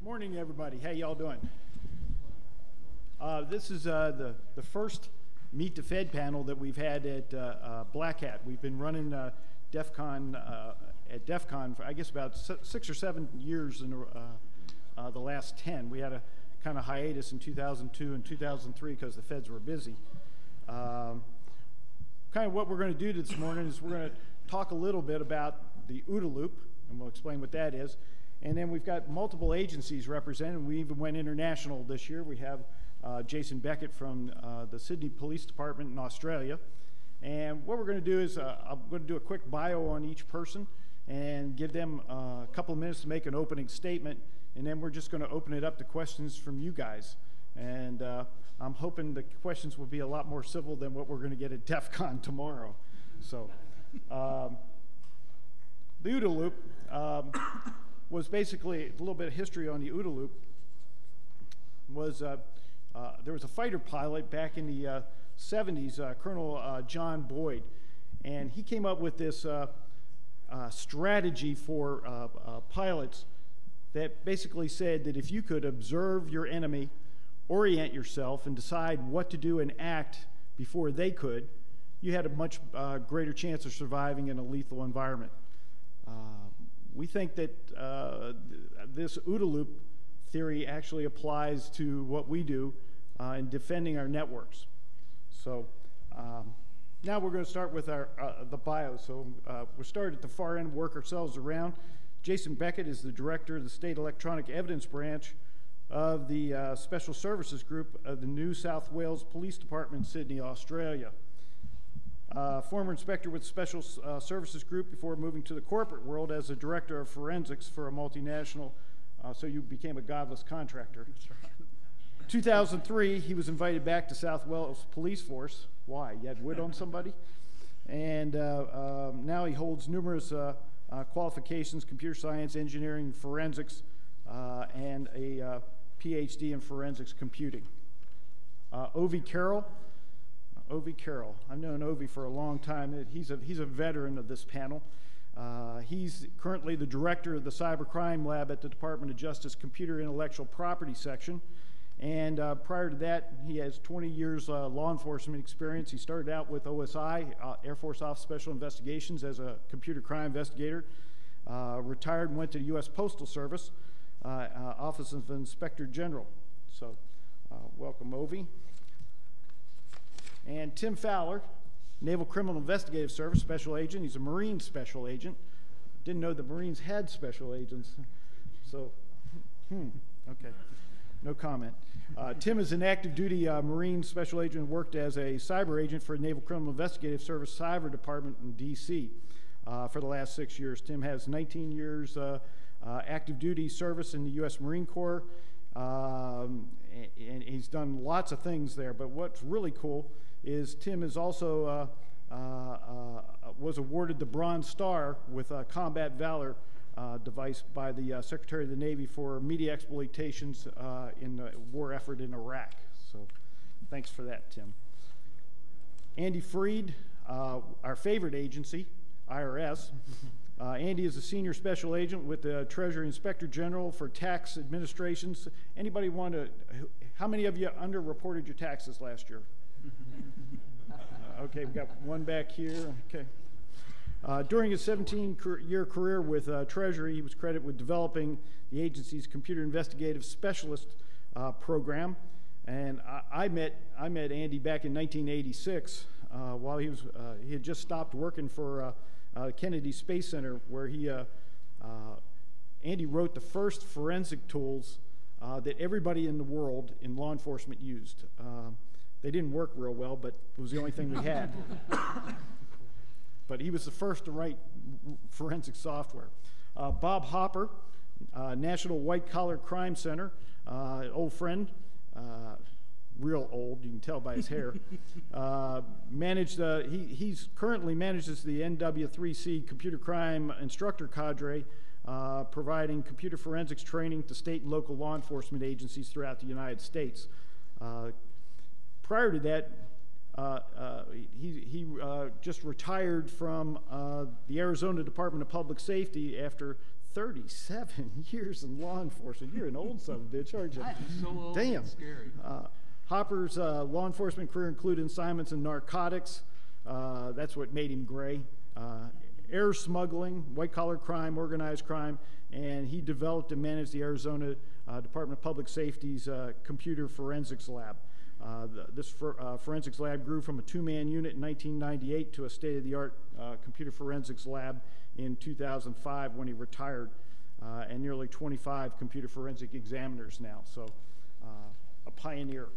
Morning, everybody. How y'all doing? This is the first Meet the Fed panel that we've had at BlackHat. We've been running DEF CON at DEF CON for, I guess, about 6 or 7 years in the last 10. We had a kind of hiatus in 2002 and 2003 because the feds were busy. Kind of what we're going to do this morning is we're going to talk a little bit about the OODA loop, and we'll explain what that is. And then we've got multiple agencies represented. We even went international this year. We have Jason Beckett from the Sydney Police Department in Australia. And what we're going to do is I'm going to do a quick bio on each person and give them a couple of minutes to make an opening statement. And then we're just going to open it up to questions from you guys. And I'm hoping the questions will be a lot more civil than what we're going to get at DEF CON tomorrow. So the OODA loop was basically a little bit of history on the OODA loop. There was a fighter pilot back in the 70s, Colonel John Boyd, and he came up with this strategy for pilots that basically said that if you could observe your enemy, orient yourself, and decide what to do and act before they could, you had a much greater chance of surviving in a lethal environment. We think that this OODA loop theory actually applies to what we do in defending our networks. So now we're going to start with the bio. So we'll start at the far end, work ourselves around. Jason Beckett is the director of the State Electronic Evidence Branch of the Special Services Group of the New South Wales Police Department, Sydney, Australia. Former inspector with Special Services Group before moving to the corporate world as a director of forensics for a multinational, so you became a godless contractor. That's right. 2003, he was invited back to South Wales Police Force. Why? You had wood on somebody? And now he holds numerous qualifications, computer science, engineering, forensics, and a PhD in forensics computing. Ovi Carroll. Ovi Carroll. I've known Ovi for a long time. He's a veteran of this panel. He's currently the director of the Cybercrime Lab at the Department of Justice Computer Intellectual Property Section. And prior to that, he has 20 years law enforcement experience. He started out with OSI, Air Force Office Special Investigations, as a computer crime investigator. Retired and went to the U.S. Postal Service, Office of Inspector General. So welcome, Ovi. And Tim Fowler, Naval Criminal Investigative Service Special Agent. He's a Marine Special Agent. Didn't know the Marines had special agents. So, okay, no comment. Tim is an active duty Marine Special Agent, worked as a cyber agent for Naval Criminal Investigative Service Cyber Department in D.C. For the last 6 years. Tim has 19 years active duty service in the U.S. Marine Corps, and he's done lots of things there. But what's really cool is Tim is also was awarded the Bronze Star with a Combat Valor device by the Secretary of the Navy for media exploitations in the war effort in Iraq. So thanks for that, Tim. Andy Freed, our favorite agency, IRS. Andy is a senior special agent with the Treasury Inspector General for tax administrations. Anybody want to, how many of you underreported your taxes last year? Okay, we've got one back here. Okay. During his 17-year career with Treasury, he was credited with developing the agency's computer investigative specialist program. And I met Andy back in 1986 while he had just stopped working for Kennedy Space Center, where Andy wrote the first forensic tools that everybody in the world in law enforcement used. They didn't work real well, but it was the only thing we had. But he was the first to write forensic software. Bob Hopper, National White Collar Crime Center, old friend, real old, you can tell by his hair. He's currently manages the NW3C computer crime instructor cadre, providing computer forensics training to state and local law enforcement agencies throughout the United States. Prior to that, he just retired from the Arizona Department of Public Safety after 37 years in law enforcement. You're an old son of a bitch, aren't you? I'm so old. Damn. It's scary. Hopper's law enforcement career included assignments in narcotics. That's what made him gray. Air smuggling, white-collar crime, organized crime, and he developed and managed the Arizona Department of Public Safety's computer forensics lab. This forensics lab grew from a two-man unit in 1998 to a state-of-the-art computer forensics lab in 2005 when he retired, and nearly 25 computer forensic examiners now, so a pioneer.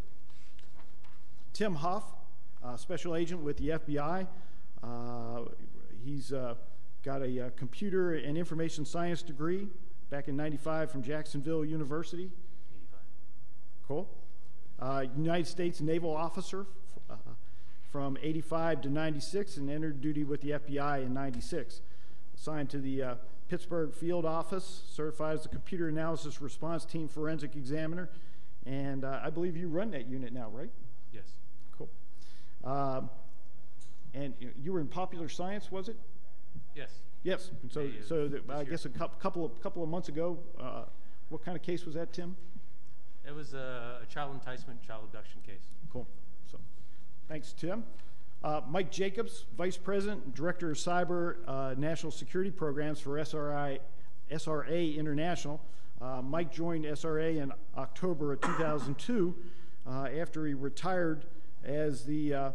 Tim Huff, special agent with the FBI. He's got a computer and information science degree back in '95 from Jacksonville University. 85. Cool. United States naval officer from '85 to '96 and entered duty with the FBI in '96. Assigned to the Pittsburgh field office, certified as the computer analysis response team forensic examiner, and I believe you run that unit now, right? Yes. Cool. And you were in popular science, was it? Yes. Yes. So I guess a couple of months ago, what kind of case was that, Tim? It was a child enticement, child abduction case. Cool. So, thanks, Tim. Mike Jacobs, Vice President and Director of Cyber National Security Programs for SRA International. Mike joined SRA in October of 2002 after he retired as the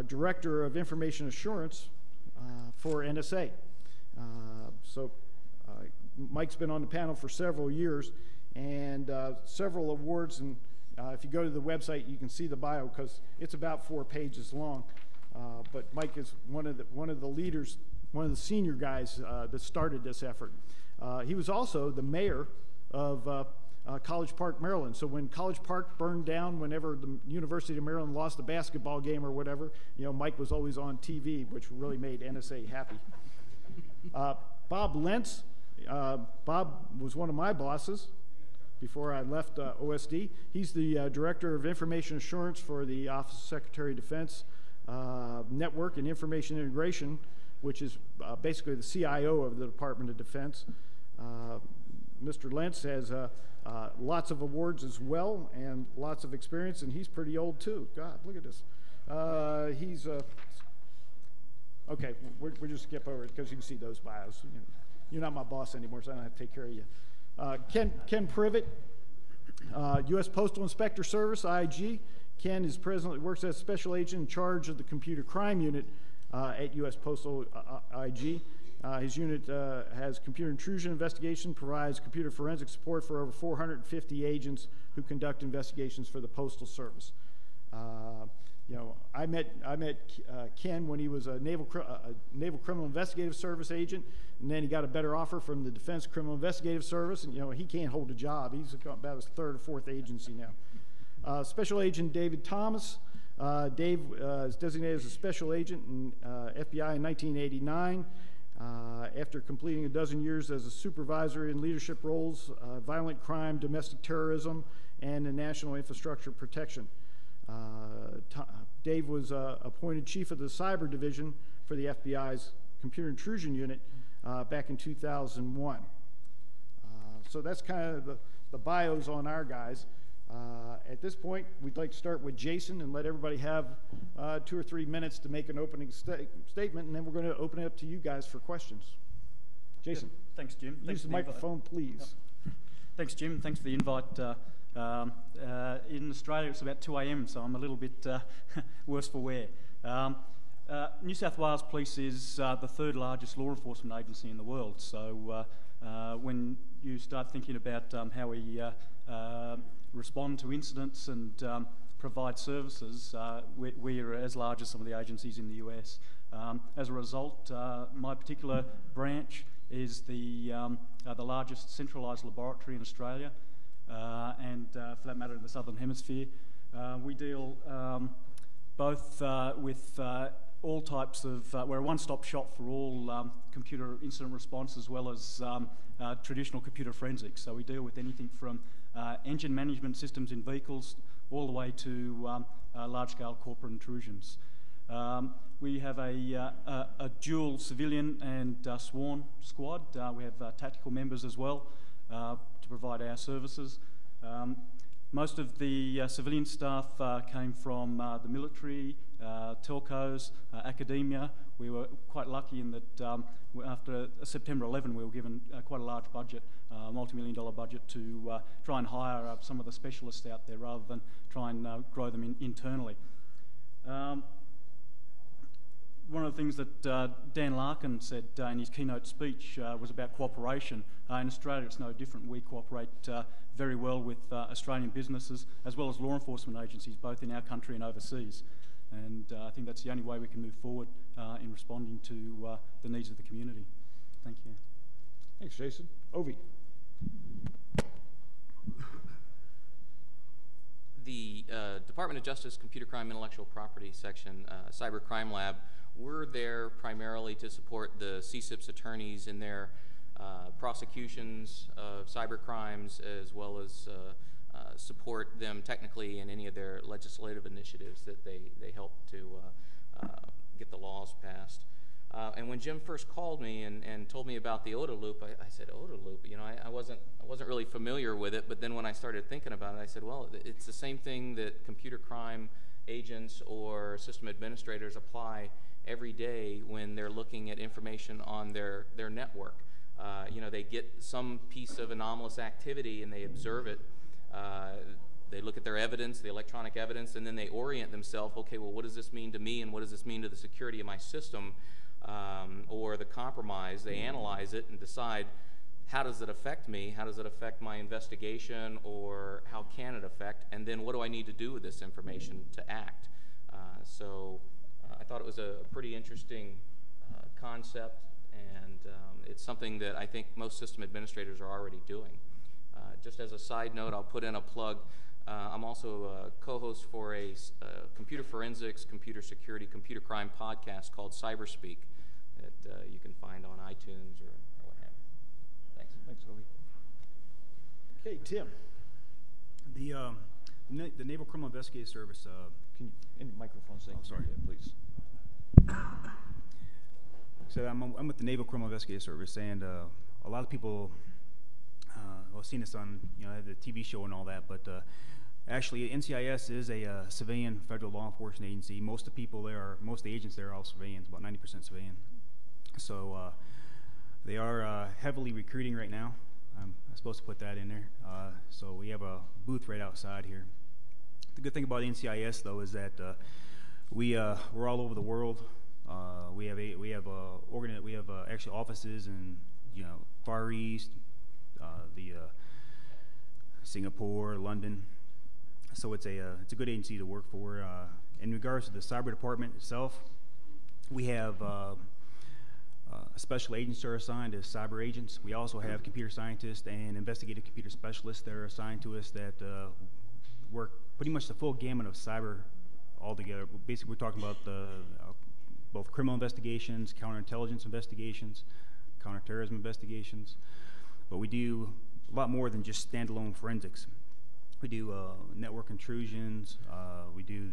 Director of Information Assurance for NSA. Mike's been on the panel for several years and several awards, and if you go to the website you can see the bio because it's about 4 pages long. But Mike is one of the leaders, one of the senior guys that started this effort. He was also the mayor of College Park, Maryland. So when College Park burned down, whenever the University of Maryland lost a basketball game or whatever, Mike was always on TV, which really made NSA happy. Bob Lentz. Bob was one of my bosses before I left OSD. He's the Director of Information Assurance for the Office of Secretary of Defense Network and Information Integration, which is basically the CIO of the Department of Defense. Mr. Lentz has lots of awards as well and lots of experience, and he's pretty old too. God, look at this. Okay, we'll just skip over it because you can see those bios. You're not my boss anymore, so I don't have to take care of you. Ken Privet, U.S. Postal Inspector Service, IG. Ken is presently works as special agent in charge of the computer crime unit at U.S. Postal IG. His unit has computer intrusion investigation, provides computer forensic support for over 450 agents who conduct investigations for the Postal Service. I met Ken when he was a Naval Criminal Investigative Service agent, and then he got a better offer from the Defense Criminal Investigative Service, and he can't hold a job. He's about his 3rd or 4th agency now. Special Agent David Thomas. Dave is designated as a special agent in FBI in 1989. After completing a dozen years as a supervisor in leadership roles, violent crime, domestic terrorism, and in national infrastructure protection. Dave was appointed chief of the cyber division for the FBI's computer intrusion unit back in 2001. So that's kind of the bios on our guys. At this point, we'd like to start with Jason and let everybody have 2 or 3 minutes to make an opening statement, and then we're going to open it up to you guys for questions. Jason. Yeah, thanks, Jim. Use the microphone, please. Thanks, Jim. Thanks for the invite. In Australia, it's about 2 a.m., so I'm a little bit worse for wear. New South Wales Police is the 3rd largest law enforcement agency in the world, so when you start thinking about how we respond to incidents and provide services, we're as large as some of the agencies in the US. As a result, my particular branch is the largest centralised laboratory in Australia, and for that matter in the Southern Hemisphere. We deal both with all types of, we're a one-stop shop for all computer incident response as well as traditional computer forensics. So we deal with anything from engine management systems in vehicles all the way to large-scale corporate intrusions. We have a dual civilian and sworn squad. We have tactical members as well to provide our services. Most of the civilian staff came from the military, telcos, academia. We were quite lucky in that after September 11 we were given quite a large budget, multi-million-dollar budget to try and hire some of the specialists out there rather than try and grow them internally. One of the things that Dan Larkin said in his keynote speech was about cooperation. In Australia it's no different. We cooperate very well with Australian businesses as well as law enforcement agencies, both in our country and overseas. And I think that's the only way we can move forward in responding to the needs of the community. Thank you. Thanks, Jason. Ovi. The Department of Justice Computer Crime Intellectual Property Section, Cyber Crime Lab, we're there primarily to support the CSIP's attorneys in their prosecutions of cyber crimes, as well as support them technically in any of their legislative initiatives that they help to get the laws passed. And when Jim first called me and told me about the OTA loop, I said, OTA loop? You know, I wasn't really familiar with it, but then when I started thinking about it, I said, well, it's the same thing that computer crime agents or system administrators apply every day when they're looking at information on their network. You know, they get some piece of anomalous activity and they observe it. They look at their evidence, the electronic evidence, and then they orient themselves, okay, well, what does this mean to me and what does this mean to the security of my system or the compromise? They analyze it and decide, how does it affect me? How does it affect my investigation, or how can it affect? And then what do I need to do with this information to act? So I thought it was a pretty interesting concept, and it's something that I think most system administrators are already doing. Just as a side note, I'll put in a plug. I'm also a co-host for a computer forensics, computer security, computer crime podcast called Cyberspeak that you can find on iTunes or what have you. Thanks. Thanks, Ovi. Okay, Tim. The Naval Criminal Investigative Service. Can you, in the microphone, say? Oh, sorry. Yeah, please. So I'm with the Naval Criminal Investigative Service, and a lot of people have seen this on the TV show and all that, but actually NCIS is a civilian federal law enforcement agency. Most of the people there, most of the agents there are all civilians, about 90% civilian. So they are heavily recruiting right now. I'm supposed to put that in there. So we have a booth right outside here. The good thing about NCIS though is that we're all over the world. We have actually offices in Far East, Singapore, London. So it's a good agency to work for. In regards to the cyber department itself, we have special agents that are assigned as cyber agents. We also have computer scientists and investigative computer specialists that are assigned to us that work pretty much the full gamut of cyber altogether. Basically, we're talking about both criminal investigations, counterintelligence investigations, counterterrorism investigations, but we do a lot more than just standalone forensics. We do network intrusions. We do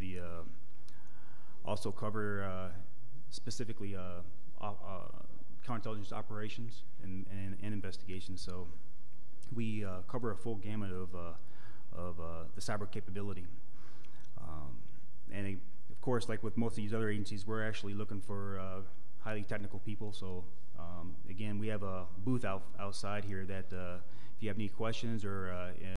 also cover specifically counterintelligence operations and investigations. So we cover a full gamut of the cyber capability. And of course, like with most of these other agencies, we're actually looking for highly technical people. So again, we have a booth outside here that if you have any questions or